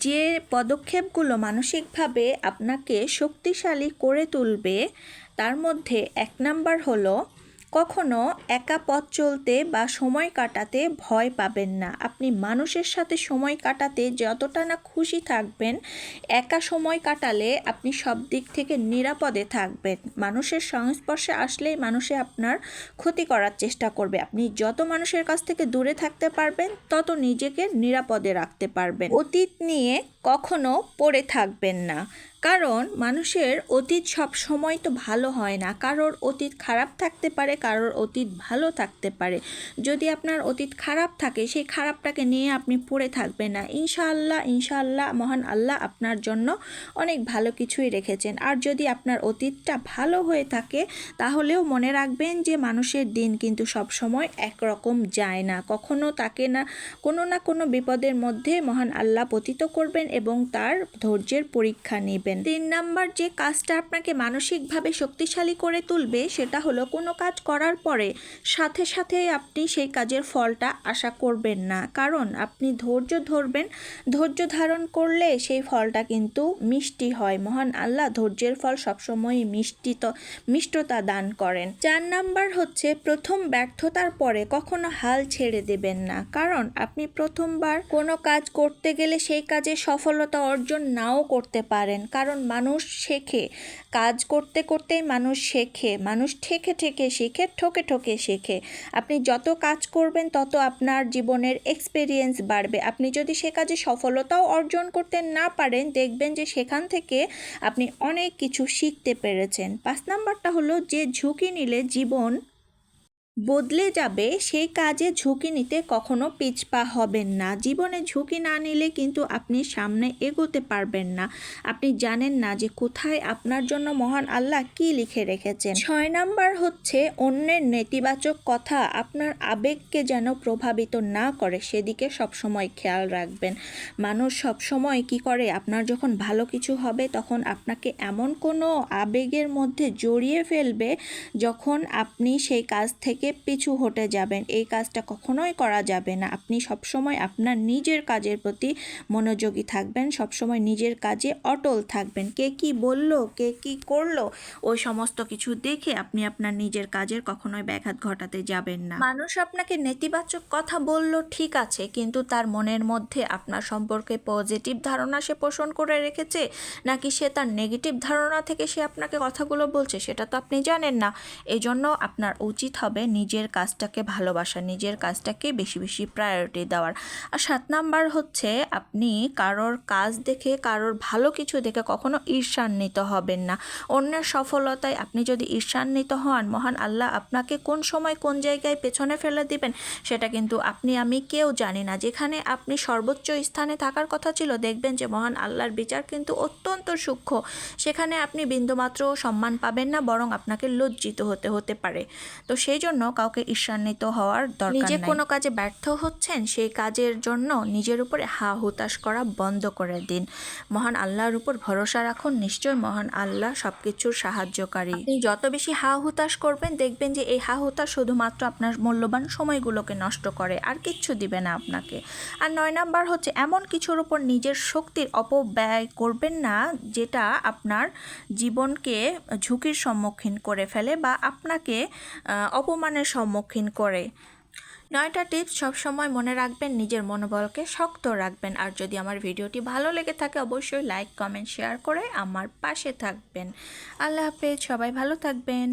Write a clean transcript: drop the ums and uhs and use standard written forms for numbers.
যে পদক্ষেপগুলো মানসিকভাবে আপনাকে শক্তিশালী করে তুলবে তার মধ্যে 1 নাম্বার হলো কখনো একা পথ চলতে বা সময় কাটাতে ভয় পাবেন না। আপনি মানুষের সাথে সময় কাটাতে যতটা না খুশি থাকবেন, একা সময় কাটালে আপনি সব দিক থেকে নিরাপদে থাকবেন। মানুষের সংস্পর্শে আসলেই মানুষে আপনার ক্ষতি করার চেষ্টা করবে। আপনি যত মানুষের কাছ থেকে দূরে থাকতে পারবেন তত নিজেকে নিরাপদে রাখতে পারবেন। অতীত নিয়ে কখনো পড়ে থাকবেন না, কারণ মানুষের অতীত সব সময় তো ভালো হয় না। কারোর অতীত খারাপ থাকতে পারে, কারোর অতীত ভালো থাকতে পারে। যদি আপনার অতীত খারাপ থাকে, সেই খারাপটাকে নিয়ে আপনি পড়ে থাকবেন না। ইনশাআল্লাহ ইনশাআল্লাহ মহান আল্লাহ আপনার জন্য অনেক ভালো কিছুই রেখেছেন। আর যদি আপনার অতীতটা ভালো হয়ে থাকে, তাহলেও মনে রাখবেন যে মানুষের দিন কিন্তু সব সময় একরকম যায় না। কখনো তাকে না কোনো বিপদের মধ্যে মহান আল্লাহ পতিত করবেন এবং তার ধৈর্যের পরীক্ষা নেবেন। 3 নাম্বার যে কাজটা আপনাকে মানসিকভাবে শক্তিশালী করে তুলবে সেটা হলো কোনো কাজ করার পরে সাথে সাথে আপনি সেই কাজের ফলটা আশা করবেন না, কারণ আপনি ধৈর্য ধরবেন। ধৈর্য ধারণ করলে সেই ফলটা কিন্তু মিষ্টি হয়। মহান আল্লাহ ধৈর্যের ফল সবসময় মিষ্টতা দান করেন। 4 নাম্বার হচ্ছে প্রথম ব্যর্থতার পরে কখনো হাল ছেড়ে দেবেন না, কারণ আপনি প্রথমবার কোনো কাজ করতে গেলে সেই কাজে সফলতা অর্জন নাও করতে পারেন। কারণ মানুষ শেখে, কাজ করতে করতেই মানুষ শেখে। মানুষ ঠেকে ঠেকে শেখে, ঠকে ঠকে শেখে। আপনি যত কাজ করবেন তত আপনার জীবনের এক্সপিরিয়েন্স বাড়বে। আপনি যদি সে কাজে সফলতাও অর্জন করতে না পারেন, দেখবেন যে সেখান থেকে আপনি অনেক কিছু শিখতে পেরেছেন। 5 নাম্বারটা হলো যে ঝুঁকি নিলে জীবন বদলে যাবে, সেই কাজে ঝুঁকি নিতে কখনো পিছপা হবেন না। জীবনে ঝুঁকি না নিলে কিন্তু আপনি সামনে এগোতে পারবেন না। আপনি জানেন না যে কোথায় আপনার জন্য মহান আল্লাহ কি লিখে রেখেছেন। 6 নাম্বার হচ্ছে অন্যের নেতিবাচক কথা আপনার আবেগকে যেন প্রভাবিত না করে, সেদিকে সবসময় খেয়াল রাখবেন। মানুষ সবসময় কি করে, আপনার যখন ভালো কিছু হবে তখন আপনাকে এমন কোনো আবেগের মধ্যে জড়িয়ে ফেলবে যখন আপনি সেই কাজ থেকে পিছু হটে যাবেন। এই কাজটা কখনোই করা যাবে না। আপনি সবসময় আপনার নিজের কাজের প্রতি মনোযোগী থাকবেন, সবসময় নিজের কাজে অটল থাকবেন। কে কি বলল, কে কি করলো, ওই সমস্ত কিছু দেখে আপনি আপনার নিজের কাজের কখনোই ব্যাঘাত ঘটাতে যাবেন না। মানুষ আপনাকে নেতিবাচক কথা বলল ঠিক আছে, কিন্তু তার মনের মধ্যে আপনার সম্পর্কে পজিটিভ ধারণা সে পোষণ করে রেখেছে, নাকি সে তার নেগেটিভ ধারণা থেকে সে আপনাকে কথাগুলো বলছে, সেটা তো আপনি জানেন না। এই জন্য আপনার উচিত হবে নিজের কাজটাকে ভালোবাসা, নিজের কাজটাকে বেশি বেশি প্রায়োরিটি দেওয়ার। আর 7 নাম্বার হচ্ছে আপনি কারোর কাজ দেখে, কারোর ভালো কিছু দেখে কখনো ঈর্ষান্বিত হবেন না। অন্যের সফলতায় আপনি যদি ঈর্ষান্বিত হন, মহান আল্লাহ আপনাকে কোন সময় কোন জায়গায় পেছনে ফেলে দিবেন সেটা কিন্তু আপনি আমি কেউ জানি না। যেখানে আপনি সর্বোচ্চ স্থানে থাকার কথা ছিল, দেখবেন যে মহান আল্লাহর বিচার কিন্তু অত্যন্ত সূক্ষ্ম। সেখানে আপনি বিন্দুমাত্র সম্মান পাবেন না, বরং আপনাকে লজ্জিত হতে পারে। তো সেই জন্য কাউকে ঈর্ষান্বিত হওয়ার দরকার নেই। নিজে কোনো কাজে ব্যর্থ হচ্ছেন, সেই কাজের জন্য নিজের উপরে হা হুতাশ করা বন্ধ করে দিন। মহান আল্লাহর উপর ভরসা রাখুন, নিশ্চয় মহান আল্লাহ সবকিছুর সাহায্যকারী। আপনি যত বেশি হা হুতাশ করবেন, দেখবেন যে এই হা হুতাশ শুধুমাত্র আপনার মূল্যবান সময়গুলোকে নষ্ট করে, আর কিচ্ছু দিবে না আপনাকে। আর 9 নাম্বার হচ্ছে এমন কিছুর উপর নিজের শক্তির অপব্যয় করবেন না যেটা আপনার জীবনকে ঝুঁকির সম্মুখীন করে ফেলে বা আপনাকে অপমানের সম্মুখীন করে। 9টা টিপস সবসময় মনে রাখবেন, নিজের মনোবলকে শক্ত রাখবেন। আর যদি আমার ভিডিওটি ভালো লেগে থাকে অবশ্যই লাইক, কমেন্ট, শেয়ার করে আমার পাশে থাকবেন। আল্লাহ হাফেজ, সবাই ভালো থাকবেন।